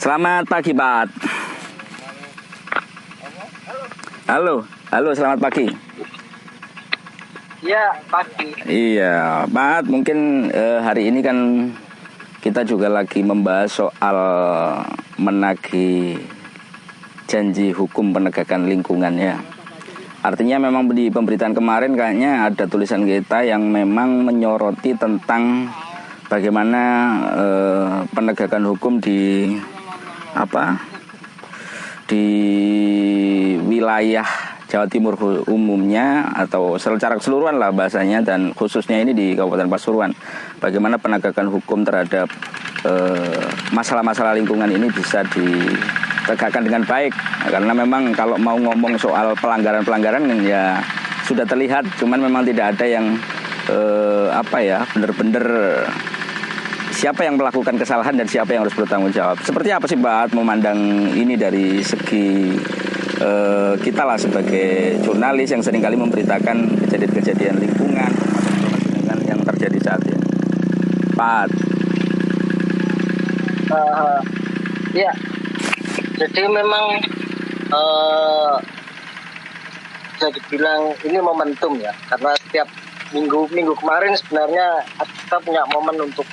Selamat pagi, Pak. Halo, selamat pagi. Ya, pagi. Iya, Pak, mungkin hari ini kan kita juga lagi membahas soal menagih janji hukum penegakan lingkungan ya. Artinya memang di pemberitaan kemarin kayaknya ada tulisan kita yang memang menyoroti tentang bagaimana penegakan hukum di wilayah Jawa Timur umumnya atau secara keseluruhan lah bahasanya, dan khususnya ini di Kabupaten Pasuruan, bagaimana penegakan hukum terhadap masalah-masalah lingkungan ini bisa ditegakkan dengan baik. Karena memang kalau mau ngomong soal pelanggaran-pelanggaran ya sudah terlihat, cuman memang tidak ada yang benar-benar siapa yang melakukan kesalahan dan siapa yang harus bertanggung jawab. Seperti apa sih Mbak memandang ini dari segi kita lah sebagai jurnalis yang seringkali memberitakan kejadian-kejadian lingkungan dengan yang terjadi saat ini, Pak? Ya, jadi memang bisa dibilang ini momentum ya, karena setiap minggu kemarin sebenarnya kita punya momen untuk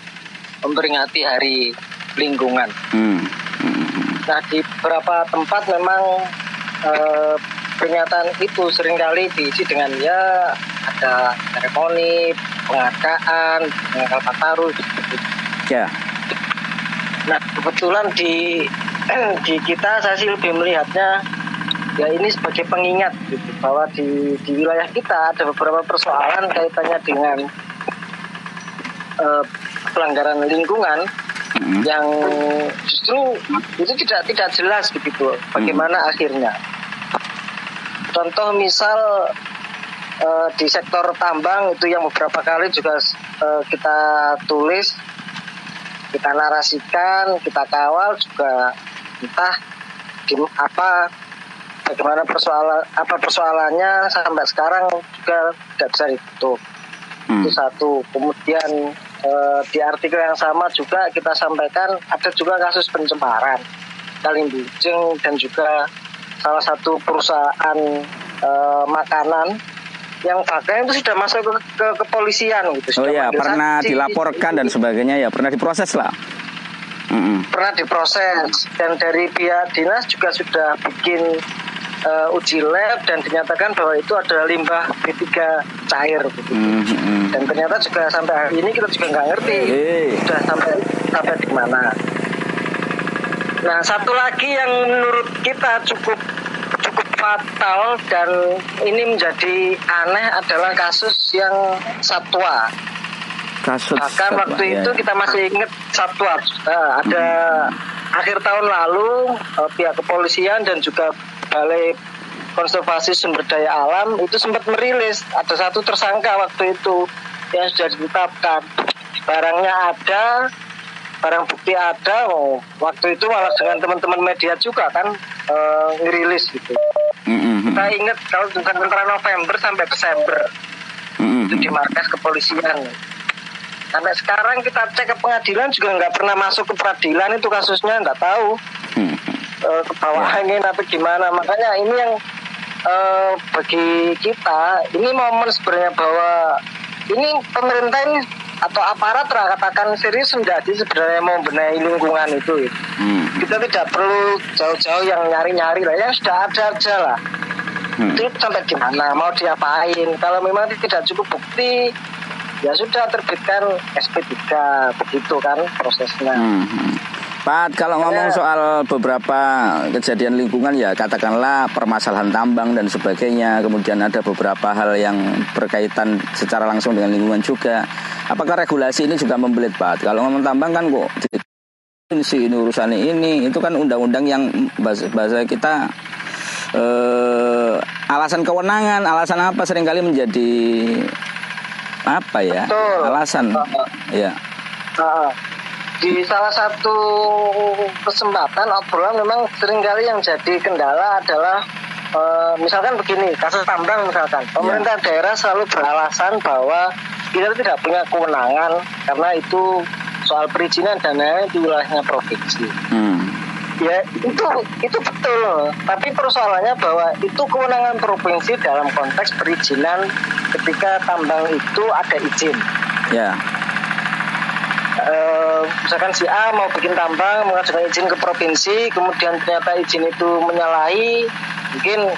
memperingati Hari Lingkungan. Nah, di beberapa tempat memang pernyataan itu seringkali diisi dengan ya ada seremoni, pengadaan, kalpa taruh gitu. Ya. Nah, kebetulan di kita saya sih lebih melihatnya ya ini sebagai pengingat gitu, bahwa di wilayah kita ada beberapa persoalan kaitannya dengan pelanggaran lingkungan yang justru itu tidak jelas begitu bagaimana akhirnya. Contoh misal di sektor tambang itu yang beberapa kali juga kita tulis, kita narasikan, kita kawal juga, entah bagaimana persoalannya sampai sekarang juga tidak bisa ditutup. Itu satu. Kemudian di artikel yang sama juga kita sampaikan ada juga kasus pencemaran Kalimbujeng dan juga salah satu perusahaan makanan yang bahkan itu sudah masuk ke kepolisian gitu. Oh ya, pernah dilaporkan dan sebagainya ya, pernah diproses lah. Pernah diproses, dan dari pihak dinas juga sudah bikin uji lab dan dinyatakan bahwa itu adalah limbah B3 cair gitu. Dan ternyata juga sampai hari ini kita juga nggak ngerti sudah sampai di mana. Nah, satu lagi yang menurut kita cukup fatal dan ini menjadi aneh adalah kasus yang satwa. Bahkan waktu itu kita masih ingat satwa. Ada akhir tahun lalu pihak kepolisian dan juga Balai Konservasi Sumber Daya Alam itu sempat merilis ada satu tersangka waktu itu yang sudah ditetapkan. Barangnya ada, barang bukti ada. Waktu itu malah dengan teman-teman media juga kan ngerilis gitu. Kita ingat kalau bukan antara November sampai Desember itu di markas kepolisian. Sampai sekarang kita cek ke pengadilan juga nggak pernah masuk ke peradilan itu kasusnya, nggak tahu ke bawah angin atau gimana. Makanya ini yang bagi kita ini momen sebenarnya bahwa ini pemerintah ini atau aparat katakan serius menjadi sebenarnya mau benahi lingkungan itu. Kita tidak perlu jauh-jauh yang nyari-nyari lah, yang sudah ada aja lah. Itu sampai di mana, mau diapain? Kalau memang tidak cukup bukti, ya sudah terbitkan SP3, begitu kan prosesnya. Pak, kalau ngomong soal beberapa kejadian lingkungan ya katakanlah permasalahan tambang dan sebagainya, kemudian ada beberapa hal yang berkaitan secara langsung dengan lingkungan juga. Apakah regulasi ini juga membelit, Pak? Kalau ngomong tambang kan kok ini urusan ini, itu kan undang-undang yang bahasa kita alasan kewenangan, alasan apa seringkali menjadi apa ya? Betul. Alasan. Ya. Di salah satu kesempatan obrolan memang seringkali yang jadi kendala adalah misalkan begini, kasus tambang misalkan, pemerintah daerah selalu beralasan bahwa kita tidak punya kewenangan karena itu soal perizinan dan lain-lain di wilayahnya provinsi. Ya itu betul loh. Tapi persoalannya bahwa itu kewenangan provinsi dalam konteks perizinan ketika tambang itu ada izin. Ya. Misalkan si A mau bikin tambang mengajukan izin ke provinsi, kemudian ternyata izin itu menyalahi, mungkin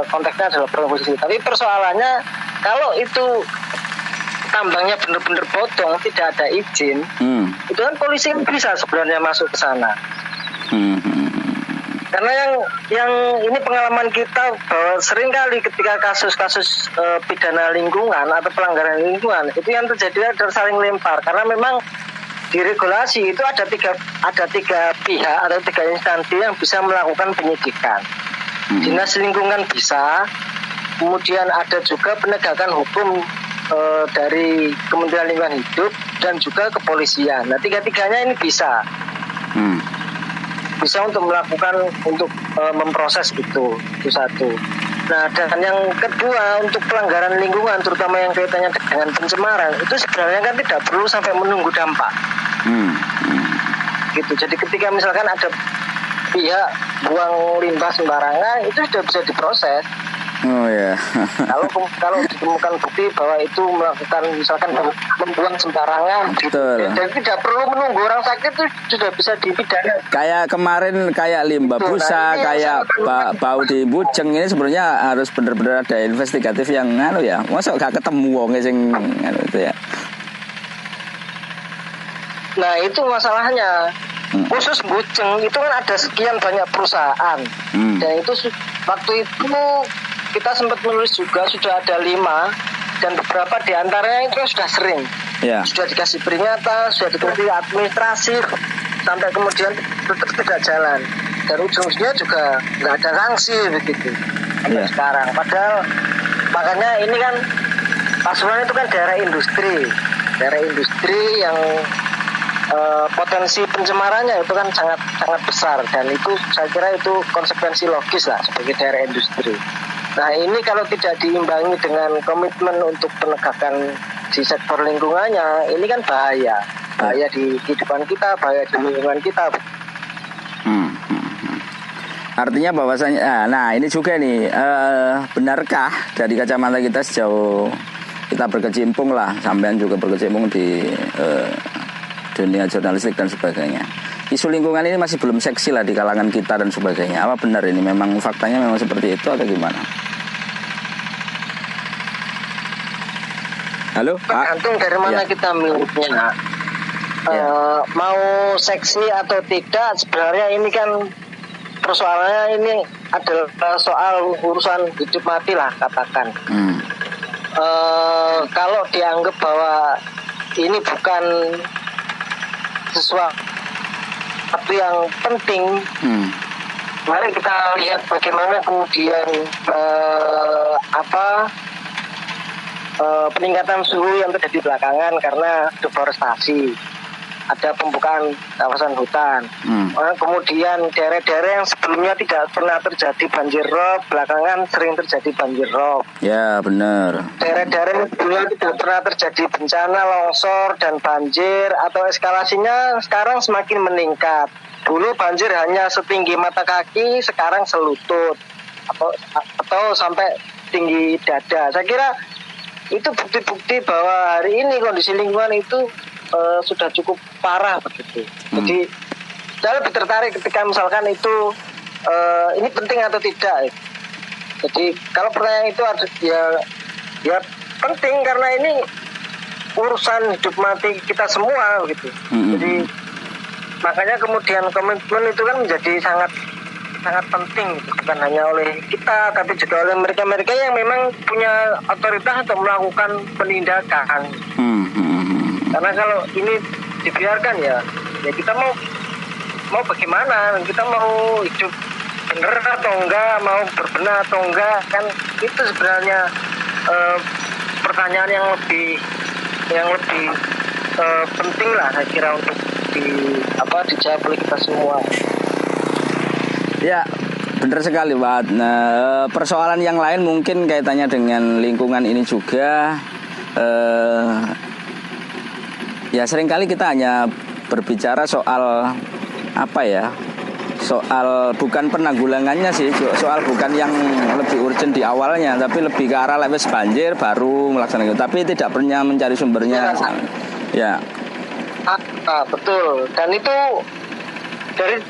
konteksnya adalah provinsi. Tapi persoalannya kalau itu tambangnya benar-benar bodong, tidak ada izin, itu kan polisi bisa sebenarnya masuk ke sana. Karena yang ini pengalaman kita bahwa seringkali ketika kasus-kasus pidana lingkungan atau pelanggaran lingkungan itu yang terjadi adalah saling lempar, karena memang di regulasi itu ada tiga pihak atau tiga instansi yang bisa melakukan penyidikan. Dinas lingkungan bisa, kemudian ada juga penegakan hukum dari Kementerian Lingkungan Hidup dan juga kepolisian. Nah, tiga-tiganya ini bisa untuk melakukan, untuk memproses itu satu. Nah, dan yang kedua untuk pelanggaran lingkungan, terutama yang kaitannya dengan pencemaran, itu sebenarnya kan tidak perlu sampai menunggu dampak. Gitu. Jadi ketika misalkan ada pihak buang limbah sembarangan, itu sudah bisa diproses. Oh ya. Kalau ditemukan bukti bahwa itu melakukan misalkan membuang sembarangan, betul. Dan tidak perlu menunggu orang sakit, itu sudah bisa dipidana. Kayak kemarin kayak limbah busa, kayak bau di Bujeng ini sebenarnya harus benar-benar ada investigatif yang ya. Masa gak ketemu wong sing itu ya. Nah, itu masalahnya. Khusus Bujeng itu kan ada sekian banyak perusahaan. Dan itu waktu itu kita sempat menulis juga sudah ada 5, dan beberapa di antaranya itu sudah sering. Sudah dikasih peringatan, sudah dikasih administrasi, sampai kemudian tetap tidak jalan. Dan ujung-ujungnya juga nggak ada sanksi begitu sampai sekarang. Padahal makanya ini kan Pasuruan itu kan daerah industri yang potensi pencemarannya itu kan sangat besar, dan itu saya kira itu konsekuensi logis lah sebagai daerah industri. Nah, ini kalau tidak diimbangi dengan komitmen untuk penegakan di sektor lingkungannya, ini kan bahaya di kehidupan kita, bahaya di lingkungan kita. Artinya bahwasanya, nah ini juga nih, benarkah dari kacamata kita sejauh kita berkecimpung lah, sampean juga berkecimpung di dunia jurnalistik dan sebagainya, isu lingkungan ini masih belum seksi lah di kalangan kita dan sebagainya. Apa benar ini memang faktanya memang seperti itu atau gimana? Halo? Tergantung dari mana kita miliknya. Mau seksi atau tidak, sebenarnya ini kan persoalannya ini adalah soal urusan hidup mati lah katakan. Kalau dianggap bahwa ini bukan sesuatu yang penting, mari kita lihat bagaimana kemudian peningkatan suhu yang terjadi belakangan karena deforestasi, ada pembukaan kawasan hutan. Kemudian daerah-daerah yang sebelumnya tidak pernah terjadi banjir rob, belakangan sering terjadi banjir rob. Ya, benar. Daerah-daerah yang sebelumnya tidak pernah terjadi bencana longsor dan banjir atau eskalasinya sekarang semakin meningkat. Dulu banjir hanya setinggi mata kaki, sekarang selutut atau sampai tinggi dada. Saya kira itu bukti-bukti bahwa hari ini kondisi lingkungan itu sudah cukup parah begitu. Jadi saya lebih tertarik ketika misalkan itu ini penting atau tidak. Jadi kalau pertanyaan itu ya penting karena ini urusan hidup mati kita semua gitu. Jadi makanya kemudian komitmen itu kan menjadi sangat penting, bukan hanya oleh kita tapi juga oleh mereka-mereka yang memang punya otoritas untuk melakukan penindakan. Karena kalau ini dibiarkan ya kita mau bagaimana, kita mau hidup benar atau enggak, mau berbenah atau enggak, kan itu sebenarnya pertanyaan yang lebih penting lah saya kira untuk dijawab oleh kita semua. Ya, benar sekali, Pak. Nah, persoalan yang lain mungkin kaitannya dengan lingkungan ini juga. Ya, seringkali kita hanya berbicara soal soal bukan penanggulangannya sih, soal bukan yang lebih urgent di awalnya, tapi lebih ke arah lewes banjir baru melaksanakan, tapi tidak pernah mencari sumbernya. Ya. Betul. Dan itu dari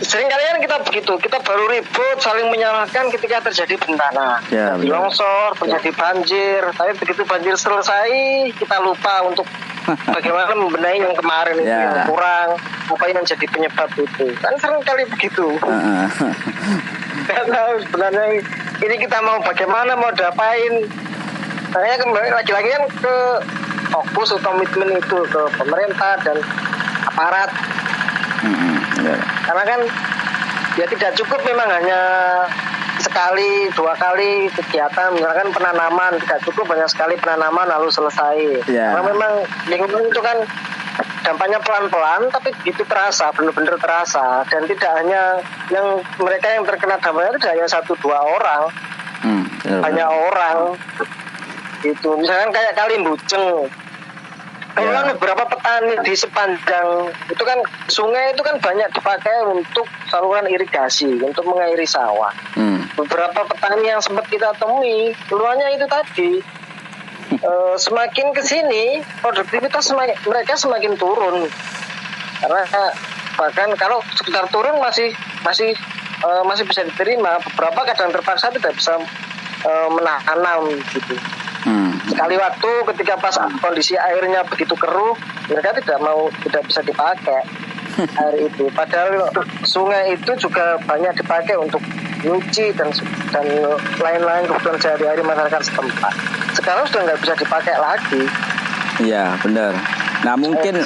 sering kalian kita begitu, kita baru ribut saling menyalahkan ketika terjadi bencana, terjadi longsor, terjadi banjir. Tapi begitu banjir selesai, kita lupa untuk bagaimana membenahi yang kemarin itu yang kurang, apa yang jadi penyebab itu. Kan sering kali begitu. Karena sebenarnya ini kita mau bagaimana, mau diapain. Saya kembali lagi-lagi kan ke fokus komitmen itu ke pemerintah dan aparat. Karena kan ya tidak cukup memang hanya sekali, 2 kali kegiatan, misalkan penanaman, tidak cukup banyak sekali penanaman lalu selesai. Karena memang lingkungan itu kan dampaknya pelan-pelan, tapi begitu terasa, benar-benar terasa. Dan tidak hanya yang mereka yang terkena dampaknya itu tidak hanya 1-2 orang, banyak orang. Itu misalkan kayak Kali Bujeng. Kan beberapa petani di sepanjang itu kan sungai itu kan banyak dipakai untuk saluran irigasi, untuk mengairi sawah. Beberapa petani yang sempat kita temui, keluarnya itu tadi semakin kesini produktivitas mereka semakin turun. Karena bahkan kalau sekitar turun masih bisa diterima, beberapa kadang terpaksa tidak bisa menanam gitu. Sekali waktu ketika pas kondisi airnya begitu keruh, mereka tidak bisa dipakai air itu. Padahal sungai itu juga banyak dipakai untuk nyuci dan lain-lain kebutuhan sehari-hari masyarakat setempat. Sekarang sudah nggak bisa dipakai lagi. Iya, benar. Nah mungkin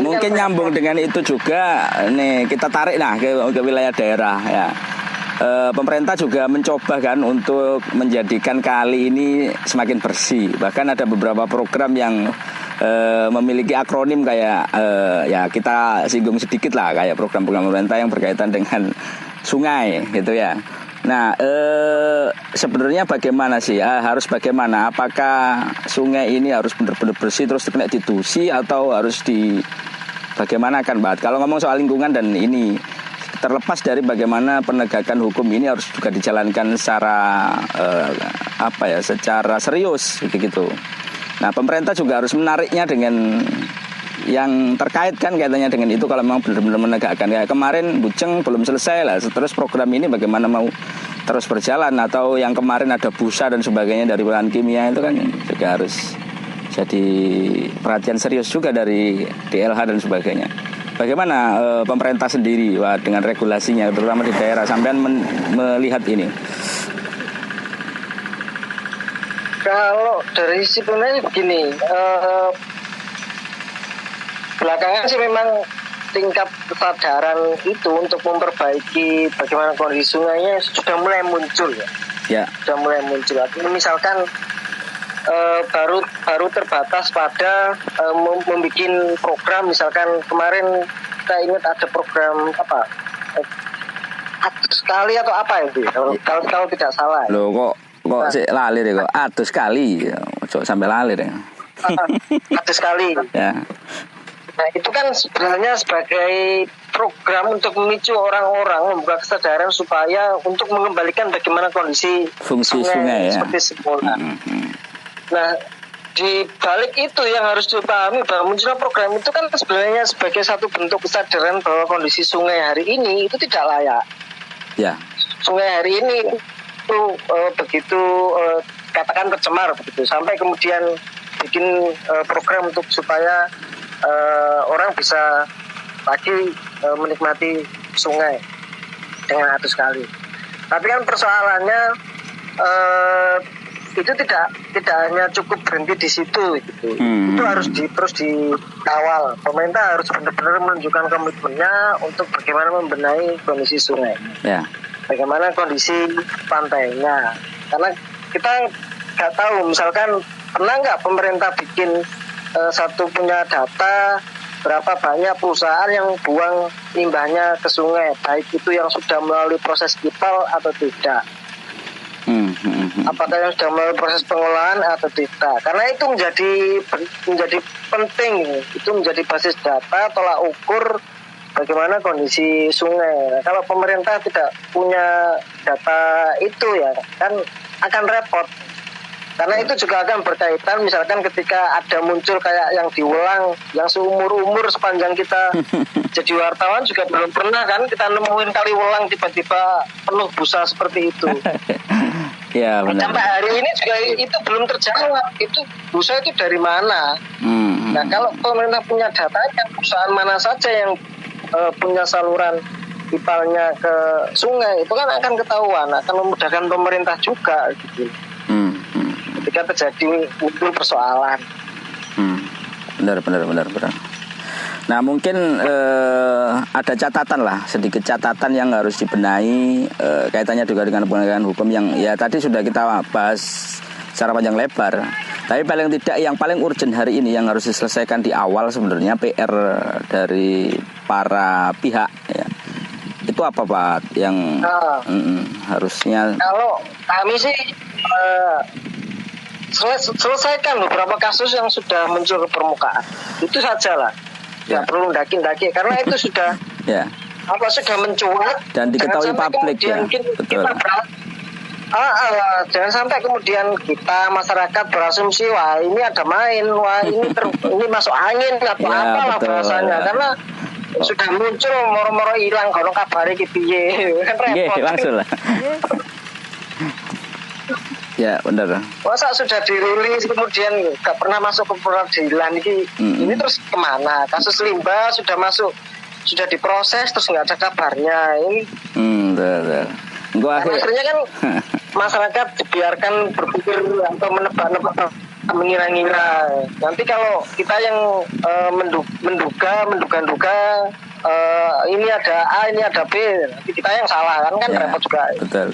mungkin nyambung dengan itu juga nih, kita tarik ke wilayah daerah ya. Pemerintah juga mencoba kan untuk menjadikan kali ini semakin bersih. Bahkan ada beberapa program yang memiliki akronim kayak ya kita singgung sedikit lah, kayak program-program pemerintah yang berkaitan dengan sungai gitu ya. Nah sebenarnya bagaimana sih? Harus bagaimana? Apakah sungai ini harus benar-benar bersih terus kena ditusi, atau harus bagaimana kan Mbak? Kalau ngomong soal lingkungan dan ini, terlepas dari bagaimana penegakan hukum ini harus juga dijalankan secara secara serius begitu. Nah, pemerintah juga harus menariknya dengan yang terkait kan katanya dengan itu, kalau memang benar-benar menegakkan. Kayak kemarin Bujeng belum selesai lah, terus program ini bagaimana mau terus berjalan, atau yang kemarin ada busa dan sebagainya dari bahan kimia itu kan juga harus jadi perhatian serius juga dari DLH dan sebagainya. Bagaimana pemerintah sendiri dengan regulasinya, terutama di daerah, sampean melihat ini? Kalau dari sebenarnya begini, belakangan sih memang tingkat kesadaran itu untuk memperbaiki bagaimana kondisi sungainya sudah mulai muncul ya. Sudah mulai muncul. Artinya misalkan baru terbatas pada membuat program, misalkan kemarin kita ingat ada program sekali atau apa itu kalau tidak salah. Loh kok sih lali deh kok sekali, coba sampai lali deh. Sekali. Ya. Nah itu kan sebenarnya sebagai program untuk memicu orang-orang membuka kesadaran supaya untuk mengembalikan bagaimana kondisi fungsi sungai ya, seperti semula. Nah, di balik itu yang harus dipahami bahwa munculnya program itu kan sebenarnya sebagai satu bentuk kesadaran bahwa kondisi sungai hari ini itu tidak layak. Ya. Sungai hari ini itu begitu katakan tercemar begitu, sampai kemudian bikin program untuk supaya orang bisa lagi menikmati sungai dengan atus kali. Tapi kan persoalannya itu tidak hanya cukup berhenti di situ gitu. Itu harus terus dikawal. Pemerintah harus benar-benar menunjukkan komitmennya untuk bagaimana membenahi kondisi sungai. Bagaimana kondisi pantainya. Karena kita nggak tahu, misalkan pernah nggak pemerintah bikin punya data berapa banyak perusahaan yang buang limbahnya ke sungai, baik itu yang sudah melalui proses IPAL atau tidak. Apakah yang sudah melalui proses pengolahan atau tidak? Karena itu menjadi penting, itu menjadi basis data tolak ukur bagaimana kondisi sungai. Kalau pemerintah tidak punya data itu ya kan akan repot. Karena itu juga akan berkaitan misalkan ketika ada muncul kayak yang di Welang, yang seumur-umur sepanjang kita jadi wartawan juga belum pernah kan kita nemuin kali Welang tiba-tiba penuh busa seperti itu. Ya, benar. Sampai hari ini juga itu belum terjawab. Itu busa itu dari mana? Nah, kalau pemerintah punya datanya, perusahaan mana saja yang punya saluran pipanya ke sungai, itu kan akan ketahuan, akan memudahkan pemerintah juga gitu. Ketika terjadi muncul persoalan. Benar. Nah, mungkin ada catatan lah, sedikit catatan yang harus dibenahi kaitannya juga dengan penegakan hukum yang ya tadi sudah kita bahas secara panjang lebar. Tapi paling tidak yang paling urgent hari ini yang harus diselesaikan di awal sebenarnya PR dari para pihak ya. Itu apa Pak yang harusnya? Kalau kami sih selesaikan beberapa kasus yang sudah muncul ke permukaan. Itu sajalah. Ya perlu daki-daki karena itu sudah sudah mencuat dan diketahui publik ya. Betul. Jangan sampai kemudian kita masyarakat berasumsi wah ini ada main, wah ini masuk angin atau apalah bahasanya karena sudah muncul moro-moro hilang kalau kabare ki piye kan repot. Langsung lah. Ya benar. Masa sudah dirilis kemudian gak pernah masuk ke peradilan ini terus kemana? Kasus limbah sudah masuk, sudah diproses terus nggak ada kabarnya ini. Betul. Akhirnya kan masyarakat dibiarkan berpikir atau menebak-nebak, mengira-ngira. Nanti kalau kita yang menduga-duga ini ada A, ini ada B, nanti kita yang salah kan repot juga. Betul.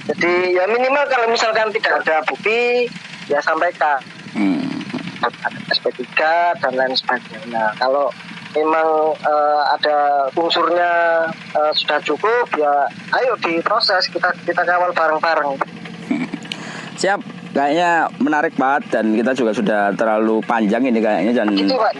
Jadi ya minimal kalau misalkan tidak ada bukti ya sampaikan SP3 dan lain sebagainya. Kalau memang ada unsurnya sudah cukup ya ayo diproses, kita kawal bareng-bareng. Siap, kayaknya menarik banget dan kita juga sudah terlalu panjang ini kayaknya dan itu, Pak.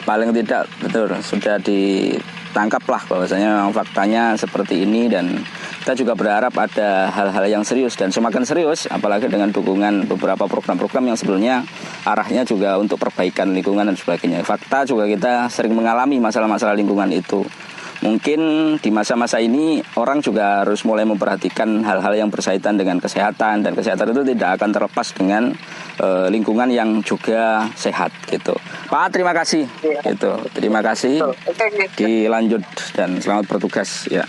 Paling tidak betul sudah ditangkap lah bahwasanya memang faktanya seperti ini dan kita juga berharap ada hal-hal yang serius dan semakin serius apalagi dengan dukungan beberapa program-program yang sebelumnya arahnya juga untuk perbaikan lingkungan dan sebagainya. Fakta juga kita sering mengalami masalah-masalah lingkungan itu. Mungkin di masa-masa ini orang juga harus mulai memperhatikan hal-hal yang bersaitan dengan kesehatan dan kesehatan itu tidak akan terlepas dengan lingkungan yang juga sehat gitu. Pak, terima kasih. Gitu. Terima kasih. Dilanjut dan selamat bertugas ya.